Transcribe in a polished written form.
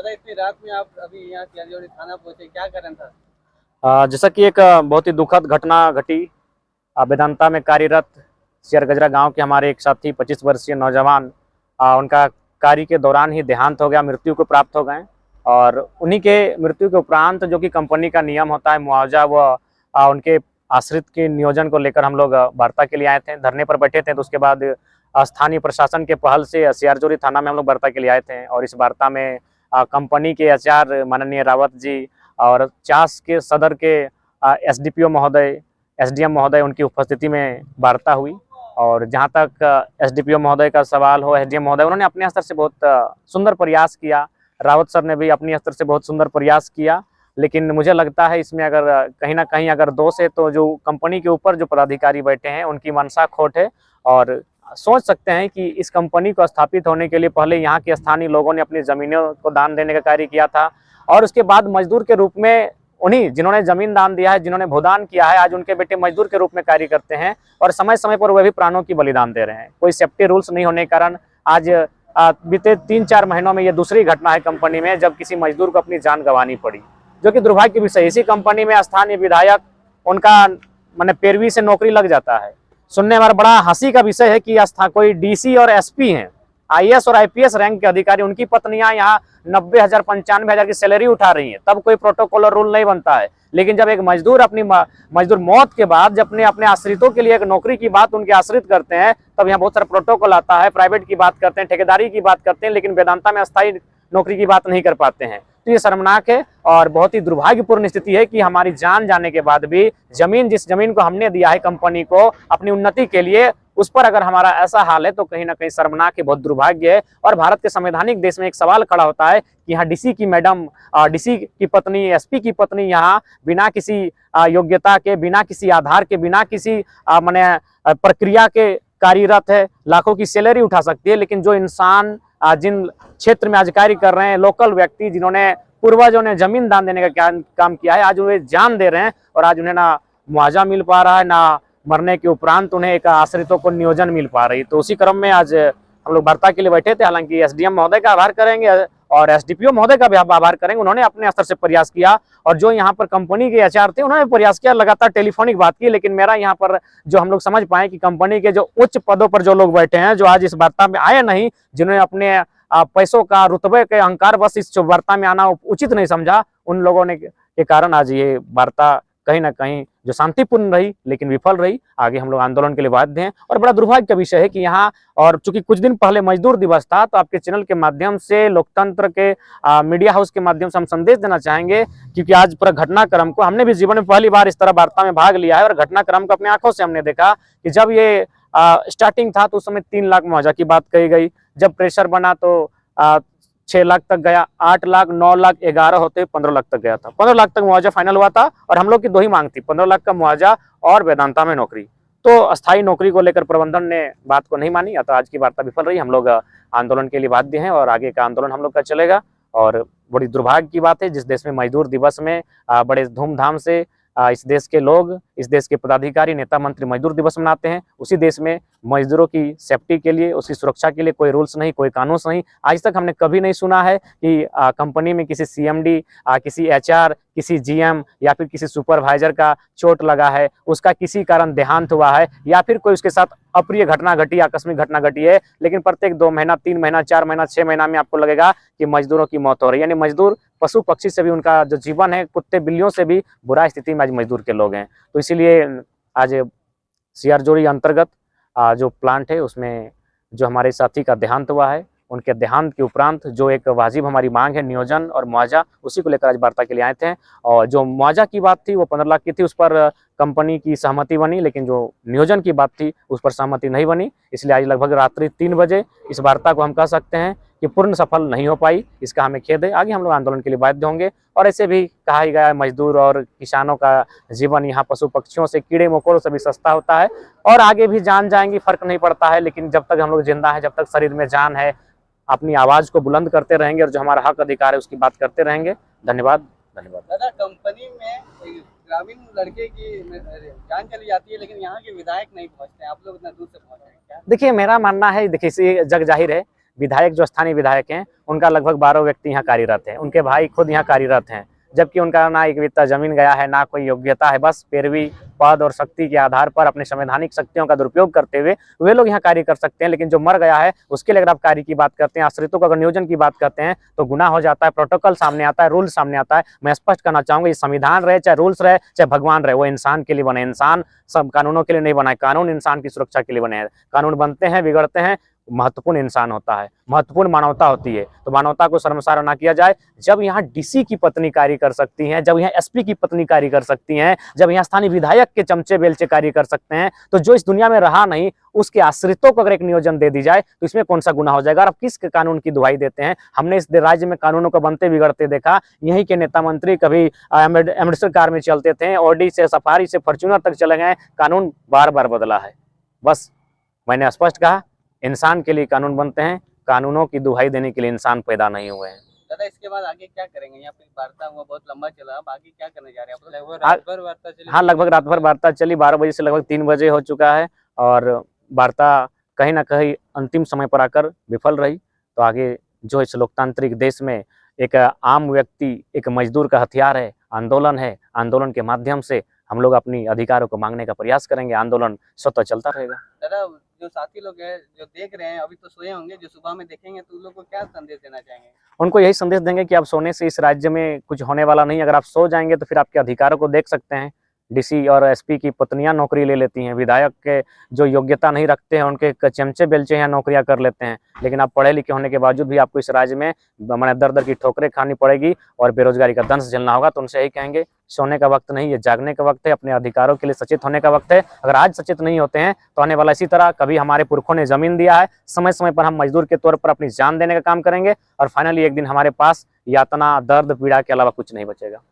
दादा इतनी रात में आप अभी यहाँ सियाजोरी थाना पहुंचे, क्या कारण था? जैसा कि एक बहुत ही दुखद घटना घटी। वेदांता में कार्यरत शेयर गजरा गांव के हमारे एक साथी 25 वर्षीय नौजवान, उनका कार्य के दौरान ही देहांत हो गया, मृत्यु को प्राप्त हो गए। और उन्हीं के मृत्यु के उपरांत जो कि कंपनी का नियम होता है मुआवजा व उनके आश्रित के नियोजन को लेकर हम लोग वार्ता के लिए आए थे, धरने पर बैठे थे। तो उसके बाद स्थानीय प्रशासन के पहल से सियाजोरी थाना में हम लोग वार्ता के लिए आए थे। और इस वार्ता में कंपनी के एचआर माननीय रावत जी और चास के सदर के एसडीपीओ महोदय, एसडीएम महोदय, उनकी उपस्थिति में वार्ता हुई। और जहां तक एसडीपीओ महोदय का सवाल हो, एसडीएम महोदय उन्होंने अपने स्तर से बहुत सुंदर प्रयास किया, रावत सर ने भी अपने स्तर से बहुत सुंदर प्रयास किया। लेकिन मुझे लगता है इसमें अगर कहीं ना कहीं अगर दोष है तो जो कंपनी के ऊपर जो पदाधिकारी बैठे हैं उनकी मनसा खोट है। और सोच सकते हैं कि इस कंपनी को स्थापित होने के लिए पहले यहाँ के स्थानीय लोगों ने अपनी ज़मीनों को दान देने का कार्य किया था, और उसके बाद मजदूर के रूप में उन्हीं जिन्होंने जमीन दान दिया है, जिन्होंने भूदान किया है, आज उनके बेटे मजदूर के रूप में कार्य करते हैं। और समय समय पर वे भी प्राणों की बलिदान दे रहे हैं। कोई सेफ्टी रूल्स नहीं होने के कारण आज बीते 3-4 महीनों में ये दूसरी घटना है कंपनी में जब किसी मजदूर को अपनी जान गंवानी पड़ी, जो कि दुर्भाग्य की विषय। इसी कंपनी में स्थानीय विधायक, उनका मैंने 13वीं से नौकरी लग जाता है। सुनने में बड़ा हंसी का विषय है कि कोई डीसी और एसपी हैं, आईएएस और आईपीएस रैंक के अधिकारी, उनकी पत्नियां यहाँ 90,000 95,000 की सैलरी उठा रही हैं, तब कोई प्रोटोकॉल और रूल नहीं बनता है। लेकिन जब एक मजदूर अपनी मजदूर मौत के बाद जब अपने आश्रितों के लिए एक नौकरी की बात उनके आश्रित करते हैं, तब यहाँ बहुत सारा प्रोटोकॉल आता है। प्राइवेट की बात करते हैं, ठेकेदारी की बात करते हैं, लेकिन वेदांता में अस्थायी नौकरी की बात नहीं कर पाते हैं। तो ये शर्मनाक है और बहुत ही दुर्भाग्यपूर्ण स्थिति है कि हमारी जान जाने के बाद भी जिस जमीन को हमने दिया है कंपनी को अपनी उन्नति के लिए, उस पर अगर हमारा ऐसा हाल है तो कहीं ना कहीं शर्मनाक है, बहुत दुर्भाग्य है। और भारत के संवैधानिक देश में एक सवाल खड़ा होता है कि यहाँ डीसी की मैडम, डीसी की पत्नी, एसपी की पत्नी यहाँ बिना किसी योग्यता के, बिना किसी आधार के, बिना किसी माने प्रक्रिया के कार्यरत है, लाखों की सैलरी उठा सकती है। लेकिन जो इंसान जिन क्षेत्र में आज कार्य कर रहे हैं, लोकल व्यक्ति जिन्होंने पूर्वजों ने जमीन दान देने का काम किया है, आज उन्हें जान दे रहे हैं और आज उन्हें ना मुआवजा मिल पा रहा है, ना मरने के उपरांत उन्हें एक आश्रितों को नियोजन मिल पा रही। तो उसी क्रम में आज हम लोग वार्ता के लिए बैठे थे। हालांकि एसडीएम महोदय का आभार करेंगे और एसडीपीओ महोदय का भी आभार करेंगे, उन्होंने अपने स्तर से प्रयास किया। और जो यहाँ पर कंपनी के एचआर थे उन्होंने प्रयास किया, लगातार टेलीफोनिक बात की। लेकिन मेरा यहाँ पर जो हम लोग समझ पाए कि कंपनी के जो उच्च पदों पर जो लोग बैठे हैं, जो आज इस वार्ता में आए नहीं, जिन्होंने अपने पैसों का, रुतबे के अहंकार बस इस वार्ता में आना उचित नहीं समझा, उन लोगों ने के कारण आज ये वार्ता कहीं ना कहीं जो शांतिपूर्ण रही लेकिन विफल रही। आगे हम लोग आंदोलन के लिए बाध्य हैं। और बड़ा दुर्भाग्य का विषय है कि यहाँ, और चूंकि कुछ दिन पहले मजदूर दिवस था, तो आपके चैनल के माध्यम से, लोकतंत्र के मीडिया हाउस के माध्यम से हम संदेश देना चाहेंगे, क्योंकि आज पूरा घटनाक्रम को हमने भी जीवन में पहली बार इस तरह वार्ता में भाग लिया है और घटनाक्रम को अपनी आंखों से हमने देखा कि जब ये स्टार्टिंग था तो उस समय 3 लाख मुआवजा की बात कही गई। जब प्रेशर बना तो 6 लाख तक गया, 8 लाख, 9 लाख, 11 होते 15 लाख तक गया था। 15 लाख तक मुआवजा फाइनल हुआ था और हम लोग की 2 ही मांग थी, 15 लाख का मुआवजा और वेदांता में नौकरी। तो अस्थायी नौकरी को लेकर प्रबंधन ने बात को नहीं मानी, अतः आज की वार्ता विफल रही। हम लोग आंदोलन के लिए बाध्य हैं और आगे का आंदोलन हम लोग का चलेगा। और बड़ी दुर्भाग्य की बात है, जिस देश में मजदूर दिवस में बड़े धूमधाम से इस देश के लोग, इस देश के पदाधिकारी, नेता, मंत्री मजदूर दिवस मनाते हैं, उसी देश में मजदूरों की सेफ्टी के लिए, उसकी सुरक्षा के लिए कोई रूल्स नहीं, कोई कानून नहीं। आज तक हमने कभी नहीं सुना है कि कंपनी में किसी सीएमडी, किसी एचआर, किसी जीएम या फिर किसी सुपरवाइजर का चोट लगा है, उसका किसी कारण देहांत हुआ है, या फिर कोई उसके साथ अप्रिय घटना घटी, आकस्मिक घटना घटी है। लेकिन प्रत्येक 2 महीना, 3 महीना, 4 महीना, 6 महीना में आपको लगेगा कि मजदूरों की मौत हो रही है। यानी मजदूर पशु पक्षी से भी, उनका जो जीवन है, कुत्ते बिल्लियों से भी बुरा स्थिति में आज मजदूर के लोग हैं। तो इसीलिए आज सियाजोरी अंतर्गत जो प्लांट है उसमें जो हमारे साथी का देहांत हुआ है, उनके देहांत के उपरांत जो एक वाजिब हमारी मांग है नियोजन और मुआवजा, उसी को लेकर आज वार्ता के लिए आए थे। और जो मुआवजा की बात थी वो 15 लाख की थी, उस पर कंपनी की सहमति बनी, लेकिन जो नियोजन की बात थी उस पर सहमति नहीं बनी। इसलिए आज लगभग रात्रि 3 बजे इस वार्ता को हम कह सकते हैं कि पूर्ण सफल नहीं हो पाई। इसका हमें खेद है। आगे हम लोग आंदोलन के लिए बाध्य होंगे। और ऐसे भी कहा ही गया है, मजदूर और किसानों का जीवन यहाँ पशु पक्षियों से, कीड़े मकोड़ों से भी सस्ता होता है। और आगे भी जान जाएंगी, फर्क नहीं पड़ता है। लेकिन जब तक हम लोग जिंदा हैं, जब तक शरीर में जान है, अपनी आवाज को बुलंद करते रहेंगे और जो हमारा हक अधिकार है उसकी बात करते रहेंगे। धन्यवाद। धन्यवाद। दादा, कंपनी में ग्रामीण लड़के की जान चली जाती है, लेकिन यहाँ के विधायक नहीं पहुँचते, आप लोग इतना दूर से पहुँच रहे हैं क्या? देखिए, मेरा मानना है, देखिए जग जाहिर है, विधायक जो स्थानीय विधायक हैं उनका लगभग 12 व्यक्ति यहाँ कार्यरत हैं, उनके भाई खुद यहाँ कार्यरत हैं, जबकि उनका ना एक बित्ता जमीन गया है, ना कोई योग्यता है, बस पैरवी पद और शक्ति के आधार पर अपने संवैधानिक शक्तियों का दुरुपयोग करते हुए वे लोग यहाँ कार्य कर सकते हैं। लेकिन जो मर गया है उसके लिए अगर आप कार्य की बात करते हैं, आश्रितों का अगर नियोजन की बात करते हैं तो गुनाह हो जाता है, प्रोटोकॉल सामने आता है, रूल सामने आता है। मैं स्पष्ट करना चाहूंगा, ये संविधान रहे, चाहे रूल्स रहे, चाहे भगवान रहे, वो इंसान के लिए बने, इंसान सब कानूनों के लिए नहीं बना है, कानून इंसान की सुरक्षा के लिए बने हैं। कानून बनते हैं, बिगड़ते हैं, महत्वपूर्ण इंसान होता है, महत्वपूर्ण मानवता होती है, तो मानवता को शर्मसार ना किया जाए। जब यहाँ डीसी की पत्नी कार्य कर सकती हैं, जब यहाँ एसपी की पत्नी कार्य कर सकती हैं, जब यहाँ स्थानीय विधायक के चमचे बेलचे कार्य कर सकते हैं, तो जो इस दुनिया में रहा नहीं उसके आश्रितों को अगर एक नियोजन दे दी जाए तो इसमें कौन सा गुनाह हो जाएगा। और आप किस कानून की दुहाई देते हैं? हमने इस राज्य में कानूनों को बनते बिगड़ते देखा। यहीं के नेता मंत्री कभी एम्बेसडर कार में चलते थे, ऑडी से सफारी से फॉर्च्यूनर तक चले गए, कानून बार बार बदला है। बस मैंने स्पष्ट कहा, इंसान के लिए कानून बनते हैं, कानूनों की दुहाई देने के लिए इंसान पैदा नहीं हुए हैं। दादा इसके बाद आगे क्या करेंगे? यहाँ पे वार्ता हुआ, बहुत लंबा चला, अब आगे क्या करने जा रहे हैं? लगभग रात भर वार्ता चली। हाँ, लगभग रात भर वार्ता चली, 12 बजे से लगभग 3 बजे हो चुका है और वार्ता कहीं ना कहीं अंतिम समय पर आकर विफल रही। तो आगे जो इस लोकतांत्रिक देश में एक आम व्यक्ति, एक मजदूर का हथियार है आंदोलन है, आंदोलन के माध्यम से हम लोग अपनी अधिकारों को मांगने का प्रयास करेंगे, आंदोलन स्वतः चलता रहेगा। दादा जो साथी लोग हैं जो देख रहे हैं, अभी तो सोए होंगे, जो सुबह में देखेंगे तो उन लोग को क्या संदेश देना चाहेंगे? उनको यही संदेश देंगे कि आप सोने से इस राज्य में कुछ होने वाला नहीं। अगर आप सो जाएंगे तो फिर आपके अधिकारों को देख सकते हैं। डीसी और एसपी की पत्नियां नौकरी ले लेती हैं, विधायक के जो योग्यता नहीं रखते हैं उनके चमचे बेलचे यहाँ नौकरियां कर लेते हैं। लेकिन आप पढ़े लिखे होने के बावजूद भी आपको इस राज्य में मैंने दर दर की ठोकरें खानी पड़ेगी और बेरोजगारी का दंश झेलना होगा। तो उनसे यही कहेंगे, सोने का वक्त नहीं, ये जागने का वक्त है, अपने अधिकारों के लिए सचेत होने का वक्त है। अगर आज सचेत नहीं होते हैं तो आने वाला इसी तरह, कभी हमारे पुरखों ने जमीन दिया है, समय समय पर हम मजदूर के तौर पर अपनी जान देने का काम करेंगे और फाइनली एक दिन हमारे पास यातना, दर्द, पीड़ा के अलावा कुछ नहीं बचेगा।